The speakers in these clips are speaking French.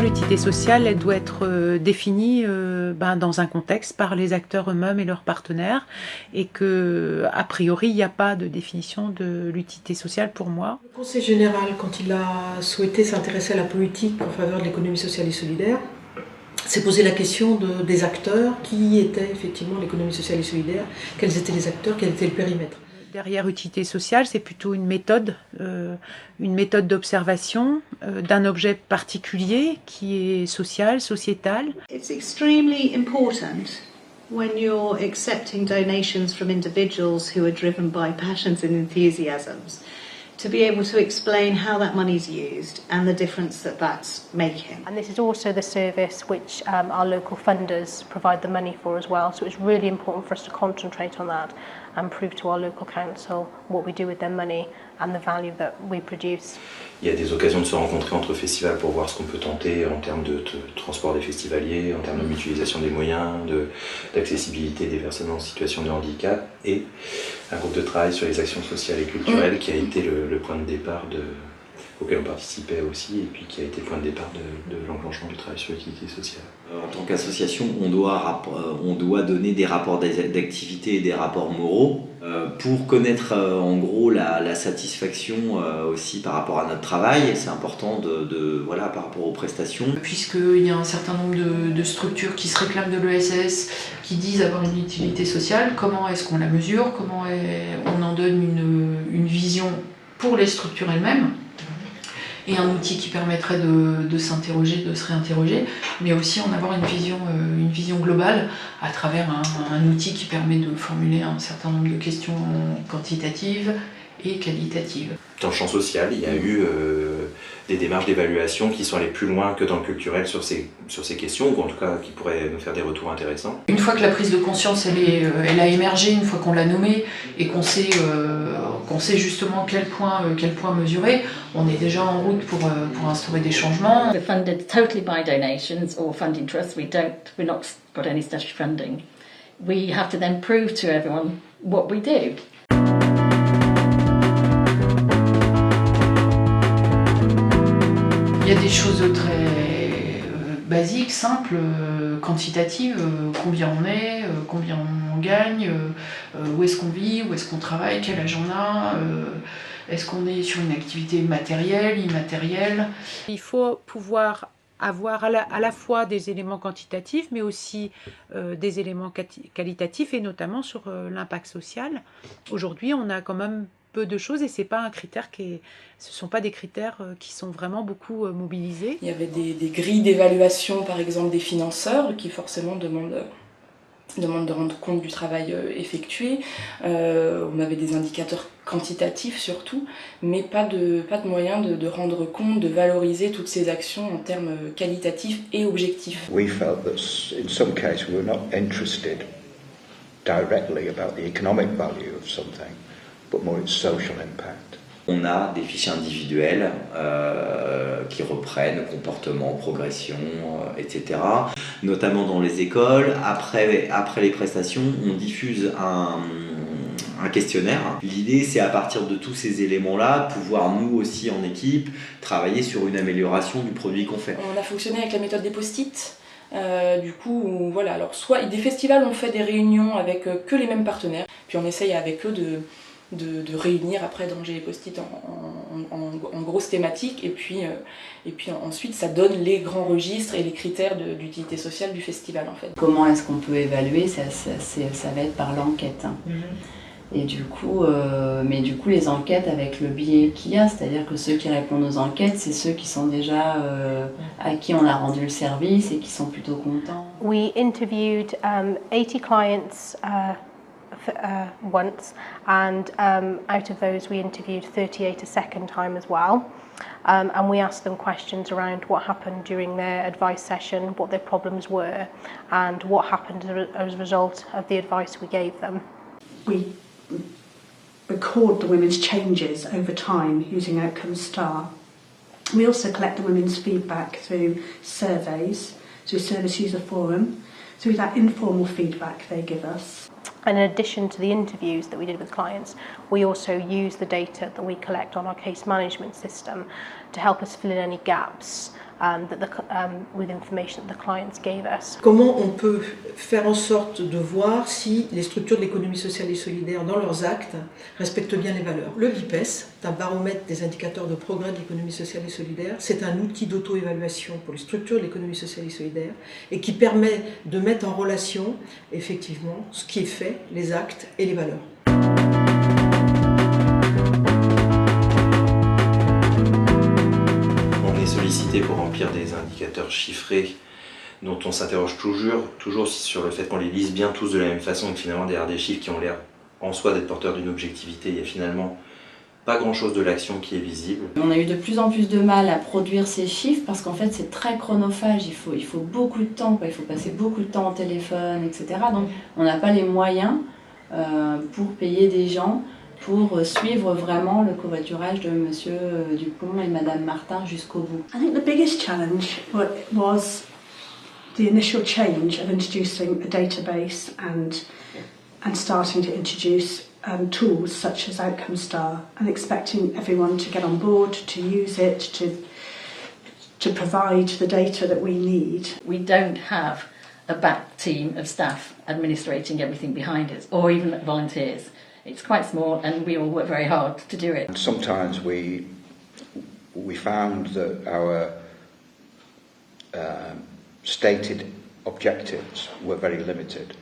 moi, l'utilité sociale, elle doit être définie dans un contexte par les acteurs eux-mêmes et leurs partenaires, et que, a priori, il n'y a pas de définition de l'utilité sociale pour moi. Le Conseil général, quand il a souhaité s'intéresser à la politique en faveur de l'économie sociale et solidaire, s'est posé la question des acteurs, qui était effectivement l'économie sociale et solidaire, quels étaient les acteurs, quel était le périmètre. Derrière utilité sociale, c'est plutôt une méthode d'observation d'un objet particulier qui est social, sociétal. It's extremely important when you're accepting donations from individuals who are driven by passions and enthusiasms to be able to explain how that money is used and the difference that that's making. And this is also the service which our local funders provide the money for as well, so it's really important for us to concentrate on that and prove to our local council what we do with their money and the value that we produce. Il y a des occasions de se rencontrer entre festivals pour voir ce qu'on peut tenter en termes de transport des festivaliers, en termes de mutualisation des moyens, d'accessibilité des personnes en situation de handicap, et un groupe de travail sur les actions sociales et culturelles qui a été le point de départ auquel on participait aussi, et puis qui a été le point de départ de l'enclenchement du travail sur l'utilité sociale. En tant qu'association, on doit donner des rapports d'activité et des rapports moraux pour connaître en gros la satisfaction aussi par rapport à notre travail. C'est important voilà, par rapport aux prestations. Puisqu'il y a un certain nombre de structures qui se réclament de l'ESS, qui disent avoir une utilité sociale, comment est-ce qu'on la mesure, comment on en donne une vision pour les structures elles-mêmes, et un outil qui permettrait de s'interroger, de se réinterroger, mais aussi en avoir une vision globale à travers un outil qui permet de formuler un certain nombre de questions quantitatives et qualitatives. Dans le champ social, il y a eu des démarches d'évaluation qui sont allées plus loin que dans le culturel sur ces questions, ou en tout cas qui pourraient nous faire des retours intéressants. Une fois que la prise de conscience elle a émergé, une fois qu'on l'a nommée et qu'on sait justement quel point mesurer, on est déjà en route pour instaurer des changements. We're funded totally by donations or funding trusts. We've not got any statutory funding. We have to then prove to everyone what we do. Il y a des choses très basiques, simples, quantitatives, combien on est, combien on gagne, où est-ce qu'on vit, où est-ce qu'on travaille, quel âge on a, est-ce qu'on est sur une activité matérielle, immatérielle. Il faut pouvoir avoir à la fois des éléments quantitatifs, mais aussi des éléments qualitatifs, et notamment sur l'impact social. Aujourd'hui, on a quand même peu de choses, et c'est pas un critère ce sont pas des critères qui sont vraiment beaucoup mobilisés. Il y avait des grilles d'évaluation, par exemple des financeurs, qui forcément demandent de rendre compte du travail effectué. On avait des indicateurs quantitatifs surtout, mais pas de moyen de rendre compte, de valoriser toutes ces actions en termes qualitatifs et objectifs. We felt that in some cases we were not interested directly about the economic value of something, but more its social impact. On a des fiches individuelles qui reprennent comportement, progression, etc. Notamment dans les écoles. Après les prestations, on diffuse un questionnaire. L'idée, c'est à partir de tous ces éléments-là, de pouvoir nous aussi en équipe travailler sur une amélioration du produit qu'on fait. On a fonctionné avec la méthode des post-it. Du coup, voilà. Alors, soit des festivals, on fait des réunions avec que les mêmes partenaires, puis on essaye avec eux de réunir après dans les post-it en grosses thématiques, et puis ensuite ça donne les grands registres et les critères d'utilité sociale du festival en fait. Comment est-ce qu'on peut évaluer ça va être par l'enquête. Et du coup, les enquêtes avec le biais qu'il y a, c'est-à-dire que ceux qui répondent aux enquêtes, c'est ceux qui sont déjà à qui on a rendu le service et qui sont plutôt contents. We interviewed 80 clients once, and out of those we interviewed 38 a second time as well, and we asked them questions around what happened during their advice session, what their problems were, and what happened as a result of the advice we gave them. We record the women's changes over time using Outcome Star. We also collect the women's feedback through surveys, through Service User Forum, through that informal feedback they give us. And in addition to the interviews that we did with clients, we also use the data that we collect on our case management system to help us fill in any gaps with information that the clients gave us. Comment on peut faire en sorte de voir si les structures de l'économie sociale et solidaire, dans leurs actes, respectent bien les valeurs? Le BIPES, c'est un baromètre des indicateurs de progrès de l'économie sociale et solidaire. C'est un outil d'auto-évaluation pour les structures de l'économie sociale et solidaire et qui permet de mettre en relation, effectivement, ce qui est fait, les actes et les valeurs. Sollicité pour remplir des indicateurs chiffrés dont on s'interroge toujours sur le fait qu'on les lise bien tous de la même façon et que finalement derrière des chiffres qui ont l'air en soi d'être porteurs d'une objectivité, il n'y a finalement pas grand chose de l'action qui est visible. On a eu de plus en plus de mal à produire ces chiffres parce qu'en fait c'est très chronophage, il faut beaucoup de temps, il faut passer beaucoup de temps au téléphone, etc. Donc on n'a pas les moyens pour payer des gens pour suivre vraiment le covoiturage de Monsieur Dupont et Madame Martin jusqu'au bout. I think the biggest challenge was the initial change of introducing a database and starting to introduce tools such as Outcome Star and expecting everyone to get on board, to use it, to provide the data that we need. We don't have a back team of staff administrating everything behind us, or even volunteers. It's quite small and we all work very hard to do it. Sometimes we found that our stated objectives were very limited.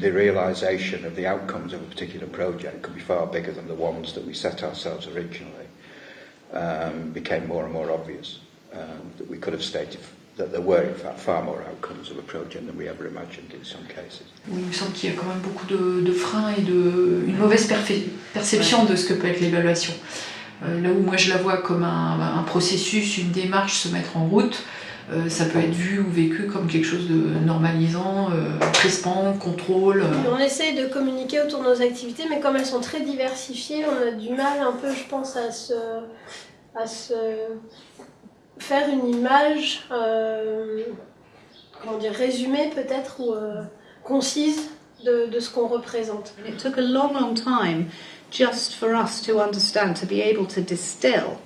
The realisation of the outcomes of a particular project could be far bigger than the ones that we set ourselves originally. Became more and more obvious that we could have stated that there were in fact far more outcomes of a project than we ever imagined in some cases. Oui, il me semble qu'il y a quand même beaucoup de freins et une mauvaise perception de ce que peut être l'évaluation. Là où moi je la vois comme un processus, une démarche, se mettre en route, ça peut être vu ou vécu comme quelque chose de normalisant, crispant, contrôle. On essaye de communiquer autour de nos activités, mais comme elles sont très diversifiées, on a du mal un peu, je pense, à se faire une image, résumée peut-être, ou concise de ce qu'on représente. It took a long time just for us to understand, to be able to distill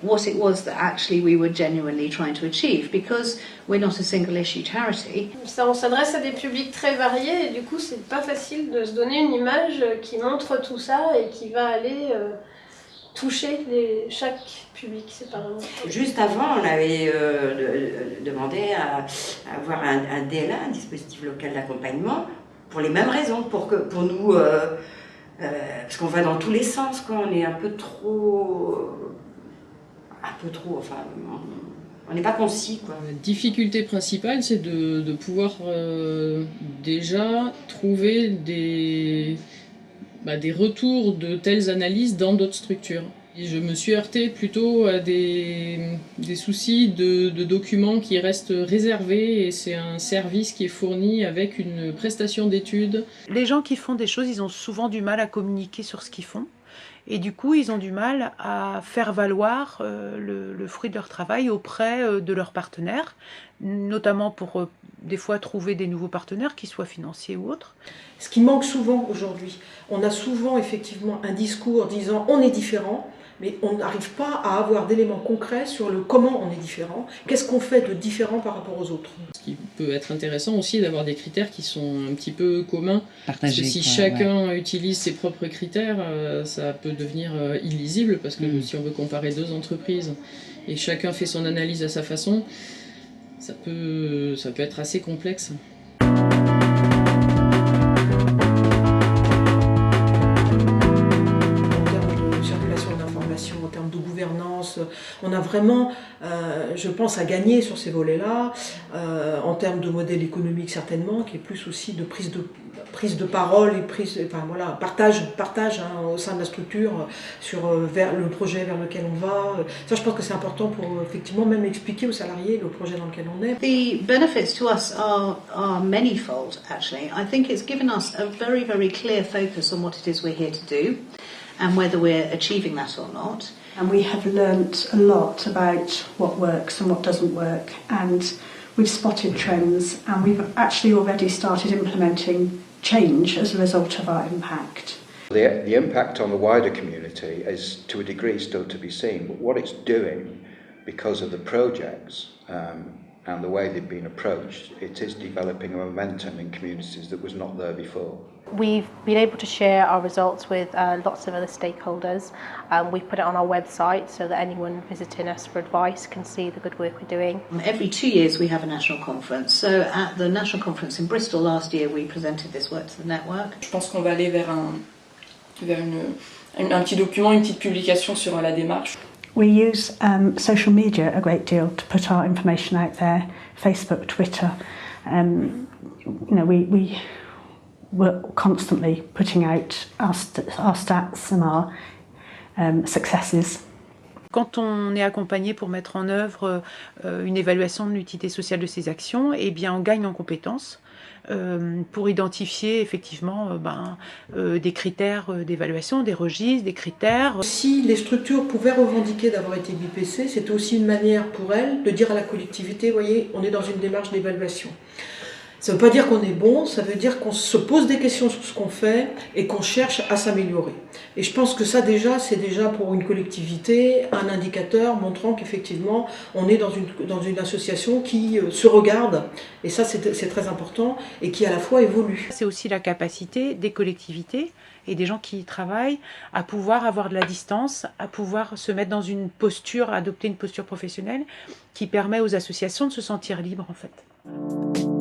what it was that actually we were genuinely trying to achieve, because we're not a single issue charity. On s'adresse à des publics très variés et du coup c'est pas facile de se donner une image qui montre tout ça et qui va aller toucher chaque public séparément. Juste avant, on avait demandé à avoir un DLA, un dispositif local d'accompagnement, pour les mêmes raisons, pour nous, parce qu'on va dans tous les sens, quoi. On est un peu trop, enfin, on n'est pas concis, quoi. La difficulté principale, c'est de pouvoir déjà trouver des retours de telles analyses dans d'autres structures. Et je me suis heurtée plutôt à des soucis de documents qui restent réservés, et c'est un service qui est fourni avec une prestation d'études. Les gens qui font des choses, ils ont souvent du mal à communiquer sur ce qu'ils font. Et du coup, ils ont du mal à faire valoir le fruit de leur travail auprès de leurs partenaires, notamment pour des fois trouver des nouveaux partenaires, qu'ils soient financiers ou autres. Ce qui manque souvent aujourd'hui, on a souvent effectivement un discours disant on est différent, mais on n'arrive pas à avoir d'éléments concrets sur le comment on est différent, qu'est-ce qu'on fait de différent par rapport aux autres. Ce qui peut être intéressant aussi, d'avoir des critères qui sont un petit peu communs. Partagés, parce que si chacun utilise ses propres critères, ça peut devenir illisible, parce que si on veut comparer deux entreprises et chacun fait son analyse à sa façon, ça peut être assez complexe. En termes de gouvernance, on a vraiment, je pense, à gagner sur ces volets-là, en termes de modèle économique certainement, qui est plus aussi de prise de parole et partage au sein de la structure vers le projet vers lequel on va. Ça, je pense que c'est important pour effectivement même expliquer aux salariés le projet dans lequel on est. The benefits to us are manifold, actually. I think it's given us a very, very clear focus on what it is we're here to do, and whether we're achieving that or not. And we have learnt a lot about what works and what doesn't work, and we've spotted trends, and we've actually already started implementing change as a result of our impact. The impact on the wider community is to a degree still to be seen, but what it's doing because of the projects and the way they've been approached, it is developing a momentum in communities that was not there before. We've been able to share our results with lots of other stakeholders. We've put it on our website so that anyone visiting us for advice can see the good work we're doing. Every 2 years we have a national conference. So at the national conference in Bristol last year, we presented this work to the network. Je pense qu'on va aller vers un petit document, une petite publication sur la démarche. We use social media a great deal to put our information out there, Facebook, Twitter. We're constantly putting out our stats and our successes. Quand on est accompagné pour mettre en œuvre une évaluation de l'utilité sociale de ces actions, eh bien on gagne en compétences pour identifier effectivement des critères d'évaluation, des registres, des critères. Si les structures pouvaient revendiquer d'avoir été BIPC, c'est aussi une manière pour elles de dire à la collectivité, vous voyez, on est dans une démarche d'évaluation. Ça ne veut pas dire qu'on est bon, ça veut dire qu'on se pose des questions sur ce qu'on fait et qu'on cherche à s'améliorer. Et je pense que ça déjà, c'est déjà pour une collectivité un indicateur montrant qu'effectivement on est dans une association qui se regarde, et ça c'est très important, et qui à la fois évolue. C'est aussi la capacité des collectivités et des gens qui y travaillent à pouvoir avoir de la distance, à pouvoir se mettre dans une posture, adopter une posture professionnelle qui permet aux associations de se sentir libres en fait.